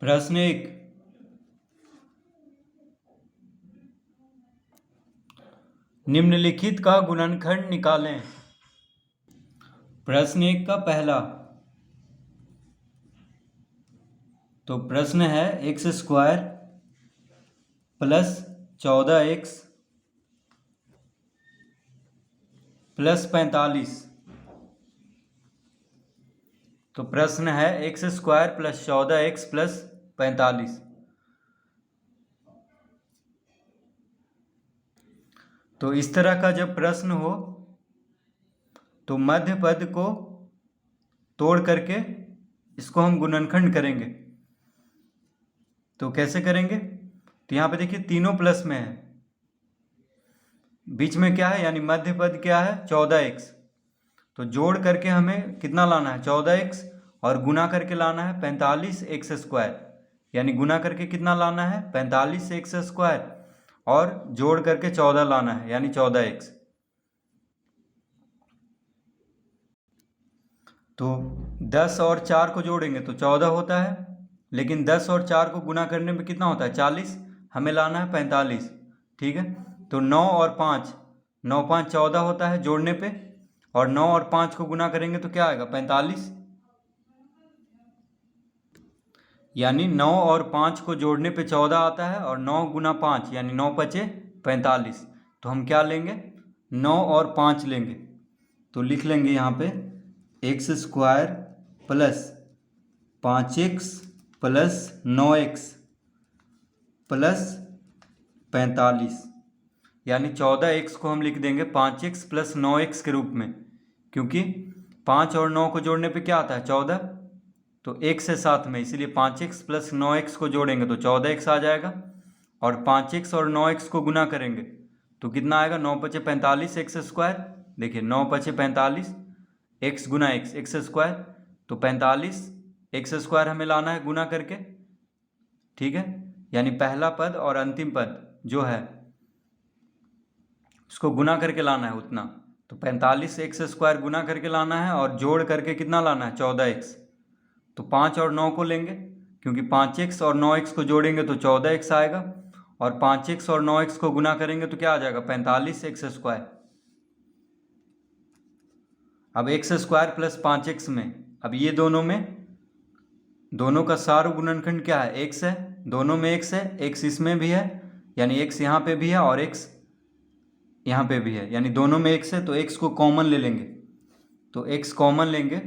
प्रश्न 1। निम्नलिखित का गुणनखंड निकालें। प्रश्न 1 का पहला तो प्रश्न है x square plus 14x plus 45। तो प्रश्न है x square plus 14x plus 45। तो इस तरह का जब प्रश्न हो तो मध्य पद को तोड़ करके इसको हम गुणनखंड करेंगे। तो कैसे करेंगे? तो यहाँ पे देखिए तीनों प्लस में है, बीच में क्या है यानी मध्य पद क्या है 14x। तो जोड़ करके हमें कितना लाना है 14x और गुना करके लाना है 45x स्क्वायर, यानी गुना करके कितना लाना है 45x स्क्वायर और जोड़ करके 14 लाना है यानी 14x। तो 10 और 4 को जोड़ेंगे तो 14 होता है, लेकिन 10 और 4 को गुना करने में कितना होता है 40, हमें लाना है 45। ठीक है, तो 9 और 5, 9 5 14 होता है जोड़ने पे, और 9 और 5 को गुना करेंगे तो क्या आएगा 45, यानी 9 और 5 को जोड़ने पे 14 आता है और 9 गुना 5 यानी 9 पचे 45। तो हम क्या लेंगे 9 और 5 लेंगे। तो लिख लेंगे यहाँ पे x square plus 5x plus 9x plus 45, यानी 14x को हम लिख देंगे 5x प्लस 9x के रूप में, क्योंकि 5 और 9 को जोड़ने पे क्या आता है 14, तो x है साथ में, इसीलिए 5x प्लस 9x को जोड़ेंगे तो 14x आ जाएगा, और 5x और 9x को गुना करेंगे तो कितना आएगा 9 पचे 45 एक्स स्क्वायर। देखिए 9 पचे 45, x गुना x स्क्वायर, तो 45 एक्स स्क्वायर हमें लाना है गुना करके। ठीक है, यानी पहला पद और अंतिम पद जो है उसको गुना करके लाना है उतना। तो 45 एक्स स्क्वायर गुना करके लाना है और जोड़ करके कितना लाना है 14x। तो 5 और 9 को लेंगे, क्योंकि 5x और 9x को जोड़ेंगे तो 14x आएगा, और 5x और 9x को गुना करेंगे तो क्या आ जाएगा 45 एक्स स्क्वायर। अब एक्स स्क्वायर प्लस 5x में, अब ये दोनों का सार गुणनखंड क्या है x है, दोनों में x है, x इसमें भी है यानी x यहाँ पे भी है और x यहाँ पे भी है, यानी दोनों में x है, तो x को कॉमन ले लेंगे। तो x कॉमन लेंगे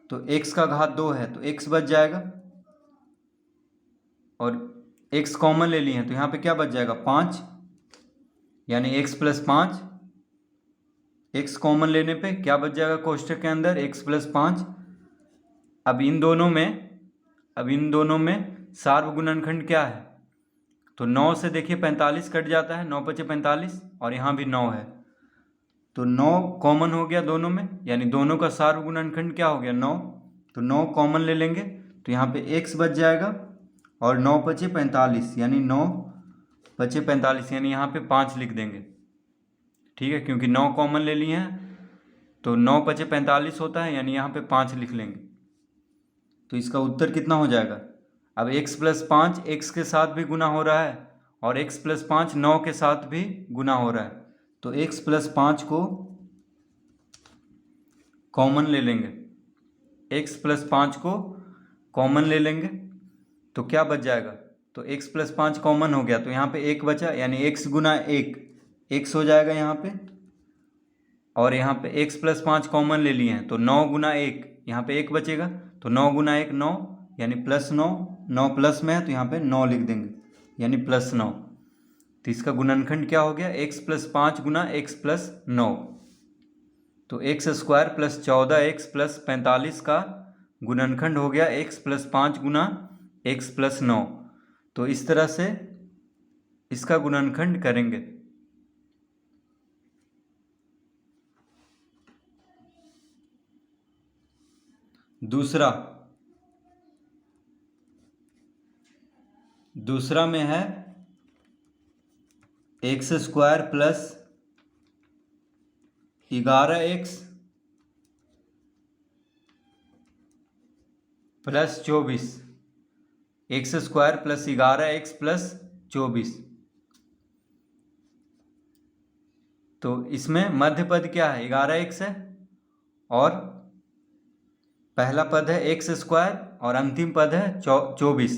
तो x का घात 2 है तो x बच जाएगा, और x कॉमन ले लिए हैं तो यहाँ पे क्या बच जाएगा 5, यानी x प्लस 5। x कॉमन लेने पे क्या बच जाएगा कोष्ठक के अंदर x प्लस 5। अब इन दोनों में सार्व गुणनखंड क्या है, तो 9 से देखिए 45 कट जाता है, 9 पचे 45, और यहाँ भी 9 है, तो 9 कॉमन हो गया दोनों में, यानी दोनों का सार्व गुणनखंड क्या हो गया 9। तो 9 कॉमन ले लेंगे तो यहाँ पे x बच जाएगा, और 9 पचे 45 यानी 9 पचे 45 यानी यहाँ पे 5 लिख देंगे। ठीक है, क्योंकि 9 कॉमन ले लिए हैं तो 9 पचे 45 होता है, यानी यहाँ पे 5 लिख लेंगे। तो इसका उत्तर कितना हो जाएगा, अब x प्लस 5 x के साथ भी गुना हो रहा है और x प्लस 5 9 के साथ भी गुना हो रहा है, तो x प्लस 5 को कॉमन ले लेंगे, x प्लस 5 को कॉमन ले लेंगे तो क्या बच जाएगा, तो x प्लस 5 कॉमन हो गया तो यहाँ पे 1 बचा, यानी x गुना 1 x हो जाएगा यहाँ पे, और यहाँ पे x प्लस 5 कॉमन ले लिए हैं तो 9 गुना 1, यहाँ पे 1 बचेगा, तो 9 गुना 1 9 यानी प्लस 9, 9 प्लस में है तो यहाँ पे 9 लिख देंगे यानी प्लस 9। तो इसका गुणनखंड क्या हो गया x प्लस 5 गुना x प्लस 9। तो x square plus 14x plus 45 का गुणनखंड हो गया x प्लस 5 गुना x प्लस 9। तो इस तरह से इसका गुणनखंड करेंगे। दूसरा में है x square plus 11x plus 24 x square plus 11x plus 24। तो इसमें मध्य पद क्या है, 11x है, और पहला पद है एक्स स्क्वायर और अंतिम पद है 24।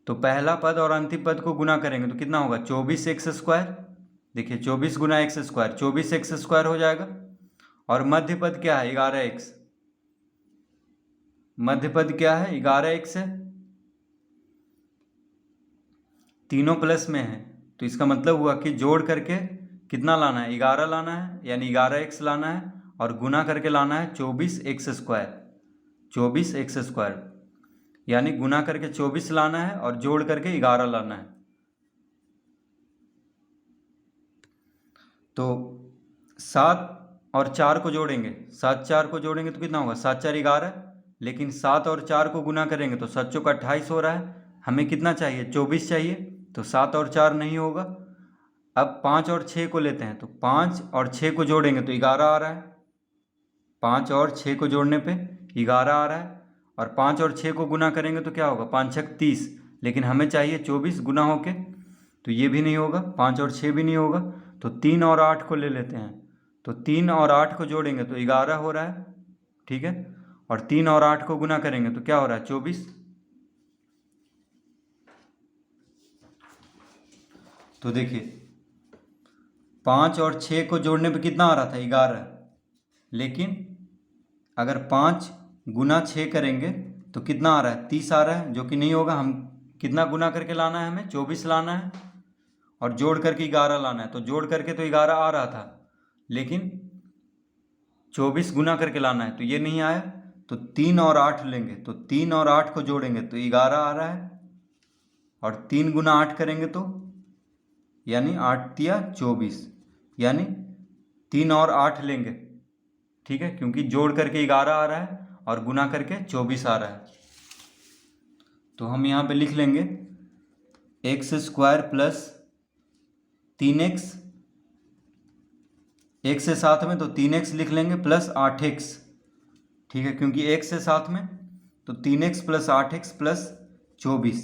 तो पहला पद और अंतिम पद को गुना करेंगे तो कितना होगा, 24x स्क्वायर। देखिए 24 गुना एक्स स्क्वायर 24x स्क्वायर हो जाएगा। और मध्य पद क्या है, 11x। मध्य पद क्या है, 11x है, तीनों प्लस में है, तो इसका मतलब हुआ कि जोड़ करके कितना लाना है, 11 लाना है, यानी 11x लाना है, और गुना करके लाना है 24x स्क्वायर, 24x स्क्वायर, यानी गुना करके 24 लाना है और जोड़ करके 11 लाना है। तो 7 और 4 को जोड़ेंगे, 7 4 को जोड़ेंगे तो कितना होगा, 7 4 11, लेकिन 7 और 4 को गुना करेंगे तो 7 चौक 28 हो रहा है। हमें कितना चाहिए, 24 चाहिए, तो 7 और 4 नहीं होगा। अब 5 और 6 को लेते हैं, तो 5 और 6 को जोड़ेंगे तो 11 आ रहा है, 5 और 6 को जोड़ने पे 11 आ रहा है। और 5 और 6 को गुना करेंगे तो क्या होगा, 5 6 30, लेकिन हमें चाहिए 24 गुना होके, तो ये भी नहीं होगा, 5 और 6 भी नहीं होगा। तो 3 और 8 को ले लेते हैं, तो 3 और 8 को जोड़ेंगे तो 11 हो रहा है, ठीक है। और 3 और 8 को गुना करेंगे तो क्या हो रहा है, 24। तो देखिए 5 और 6 को जोड़ने पे कितना आ रहा था, 11, लेकिन अगर 5 गुना 6 करेंगे तो कितना आ रहा है, 30 आ रहा है, जो कि नहीं होगा। हम कितना गुना करके लाना है, हमें 24 लाना है और जोड़ करके 11 लाना है। तो जोड़ करके तो 11 आ रहा था, लेकिन 24 गुना करके लाना है, तो ये नहीं आया। तो 3 और 8 लेंगे, तो 3 और 8 को जोड़ेंगे तो 11 आ रहा है, और 3 गुना 8 करेंगे तो यानी 8 तिया 24, यानी 3 और 8 लेंगे, ठीक है, क्योंकि जोड़ करके 11 आ रहा है और गुना करके 24 आ रहा है। तो हम यहाँ पे लिख लेंगे x square plus 3x, x से साथ में तो 3x लिख लेंगे प्लस 8x, ठीक है, क्योंकि x से साथ में, तो 3x प्लस 8x प्लस 24।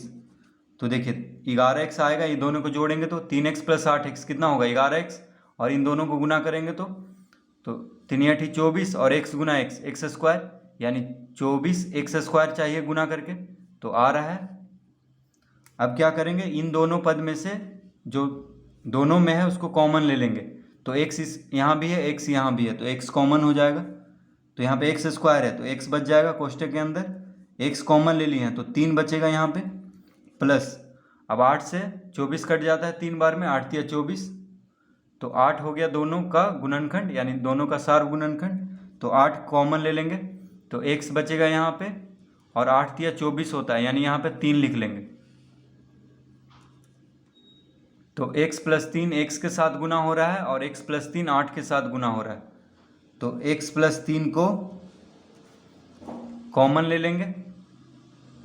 तो देखिए 11x आएगा, ये दोनों को जोड़ेंगे तो 3x प्लस 8x कितना होगा, 11x, और इन दोनों को गुना करेंगे तो 3 8 24 और x गुना x स्क्वायर, यानी 24x स्क्वायर चाहिए गुना करके, तो आ रहा है। अब क्या करेंगे, इन दोनों पद में से जो दोनों में है उसको कॉमन ले लेंगे। तो x यहाँ भी है, x यहाँ भी है, तो x कॉमन हो जाएगा। तो यहाँ पे x स्क्वायर है तो x बच जाएगा कोष्टक के अंदर, x कॉमन ले लिए हैं तो 3 बचेगा यहाँ पे, प्लस अब 8 से 24 कट जाता है 3 बार में, 8 तिया 24, तो 8 हो गया दोनों का गुणनखंड, यानी दोनों का सार गुणनखंड। तो 8 कॉमन ले लेंगे तो x बचेगा यहाँ पे, और 8 तिया 24 होता है, यानी यहाँ पे 3 लिख लेंगे। तो x प्लस 3 x के साथ गुना हो रहा है और x प्लस 3 8 के साथ गुना हो रहा है, तो x प्लस 3 को कॉमन ले लेंगे,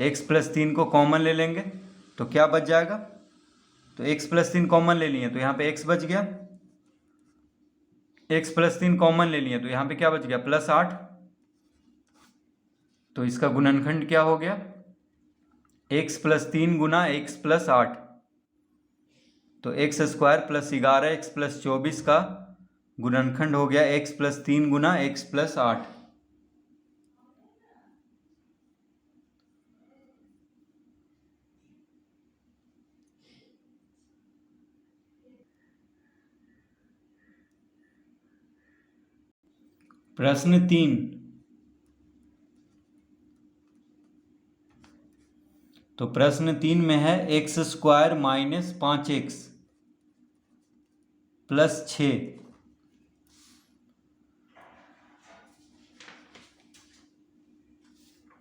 x प्लस 3 को कॉमन ले लेंगे तो क्या बच जाएगा, तो x प्लस 3 कॉमन ले लिए तो यहाँ पे x बच गया, x प्लस 3 कॉमन ले लिए तो यहाँ पे क्या बच गया, प्लस 8। तो इसका गुणनखंड क्या हो गया, x प्लस 3 गुना x प्लस 8, तो x square plus 11x plus 24 का गुणनखंड हो गया x प्लस 3 गुना x प्लस 8। प्रश्न 3, तो प्रश्न 3 में है x square minus 5x plus 6,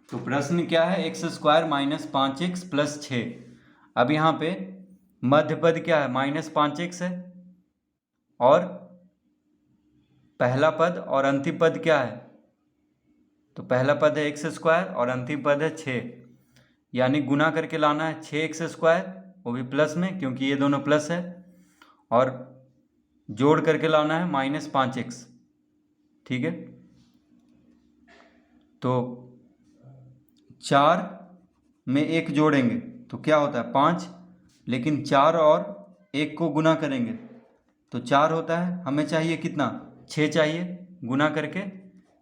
तो प्रश्न क्या है, x square minus 5x plus 6। अब यहाँ पे मध्य पद क्या है, माइनस 5x है, और पहला पद और अंतिम पद क्या है, तो पहला पद है एक्स स्क्वायर और अंतिम पद है 6, यानी गुना करके लाना है 6x स्क्वायर, वो भी प्लस में क्योंकि ये दोनों प्लस है, और जोड़ करके लाना है माइनस 5x, ठीक है। तो 4 में 1 जोड़ेंगे तो क्या होता है 5, लेकिन 4 और 1 को गुना करेंगे तो 4 होता है। हमें चाहिए कितना, 6 चाहिए। गुना करके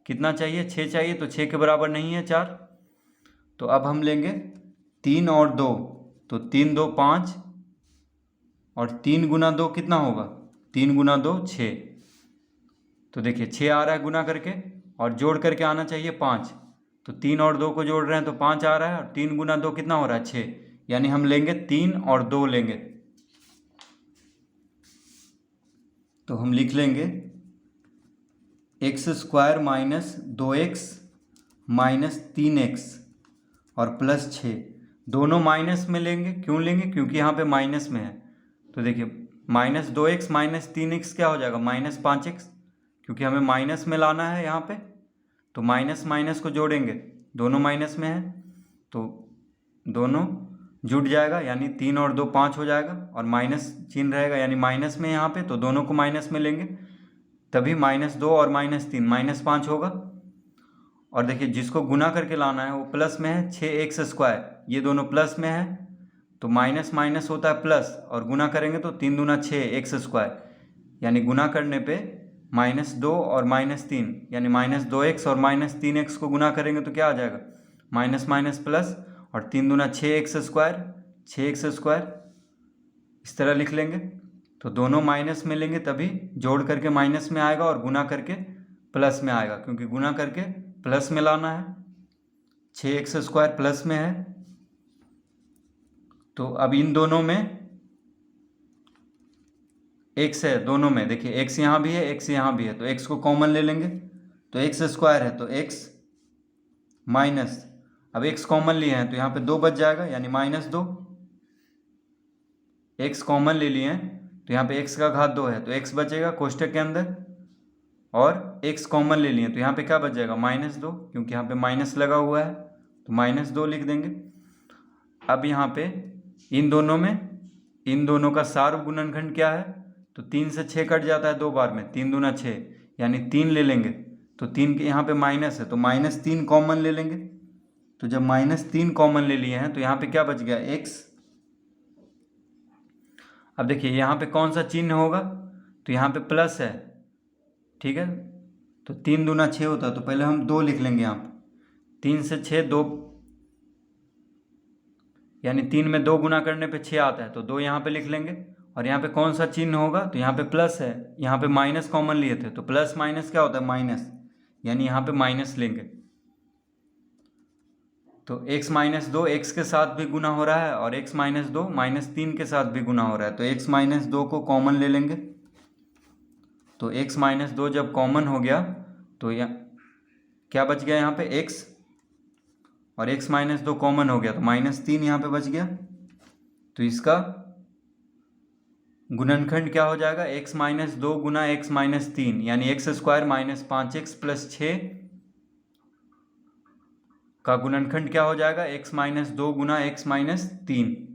कितना चाहिए, 6 चाहिए। तो 6 के बराबर नहीं है 4, तो अब हम लेंगे 3 और 2, तो 3 2 5 और 3 गुना 2 कितना होगा, 3 गुना 2 6। तो देखिए 6 आ रहा है गुना करके, और जोड़ करके आना चाहिए 5। तो 3 और 2 को जोड़ रहे हैं तो 5 आ रहा है, और 3 गुना 2 कितना हो रहा है 6। यानी हम लेंगे 3 और 2 लेंगे। तो हम लिख लेंगे x² minus 2x minus 3x और प्लस 6। दोनों माइनस में लेंगे, क्यों लेंगे, क्योंकि यहाँ पे माइनस में है। तो देखिए माइनस 2x माइनस 3x क्या हो जाएगा, माइनस 5x, क्योंकि हमें माइनस में लाना है यहाँ पे। तो माइनस माइनस को जोड़ेंगे, दोनों माइनस में है तो दोनों जुड़ जाएगा, यानी 3 और 2 5 हो जाएगा, और माइनस चिन्ह रहेगा यानी माइनस में यहाँ पे, तो दोनों को माइनस में लेंगे तभी -2 और -3 -5 होगा। और देखिए जिसको गुना करके लाना है वो प्लस में है, 6x², ये दोनों प्लस में है तो माइनस माइनस होता है प्लस, और गुना करेंगे तो 3 दूना 6x², यानी गुना करने पे -2 और -3 यानी -2x और -3x को गुना करेंगे तो क्या आ जाएगा, माइनस माइनस प्लस, और 3 दूना 6x², इस तरह लिख लेंगे। तो दोनों माइनस में लेंगे तभी जोड़ करके माइनस में आएगा, और गुना करके प्लस में आएगा, क्योंकि गुना करके प्लस में लाना है। 6x² प्लस में है, तो अब इन दोनों में x है, दोनों में देखिए x यहाँ भी है x यहाँ भी है, तो x को कॉमन ले लेंगे तो x² है तो x माइनस, अब x कॉमन लिए हैं तो यहाँ पे 2 बच जाएगा यानी -2। x कॉमन ले लिए हैं तो यहाँ पे x का घात 2 है तो x बचेगा कोष्टक के अंदर, और x कॉमन ले लिए तो यहाँ पे क्या बच जाएगा, -2, क्योंकि यहाँ पे माइनस लगा हुआ है तो -2 लिख देंगे। अब यहाँ पे इन दोनों में, इन दोनों का सार्व गुणनखंड क्या है, तो 3 से 6 कट जाता है 2 बार में, 3 दूना 6 यानी 3 ले लेंगे। तो 3 के यहाँ पे माइनस है तो -3 कॉमन ले लेंगे। तो जब -3 कॉमन ले लिए हैं तो यहाँ पे क्या बच गया, x। अब देखिए यहाँ पे कौन सा चिन्ह होगा, तो यहाँ पे प्लस है, ठीक है। तो 3 दूना 6 होता है तो पहले हम 2 लिख लेंगे यहाँ पे, 3 से 6 2, यानी 3 में 2 गुना करने पे 6 आता है तो 2 यहाँ पे लिख लेंगे। और यहाँ पे कौन सा चिन्ह होगा, तो यहाँ पे प्लस है, यहाँ पे माइनस कॉमन लिए थे तो प्लस माइनस क्या होता है, माइनस, यानी यहाँ पे माइनस लेंगे। तो x -2 x के साथ भी गुना हो रहा है, और x -2 -3 के साथ भी गुना हो रहा है, तो x -2 को कॉमन ले लेंगे। तो x -2 जब कॉमन हो गया तो यहाँ क्या बच गया, यहाँ पे x, और x -2 कॉमन हो गया तो -3 यहाँ पे बच गया। तो इसका गुणनखंड क्या हो जाएगा, x -2 गुना x -3 यानी x² -5x प्लस 6 का गुणनखंड क्या हो जाएगा, x -2 गुना x -3।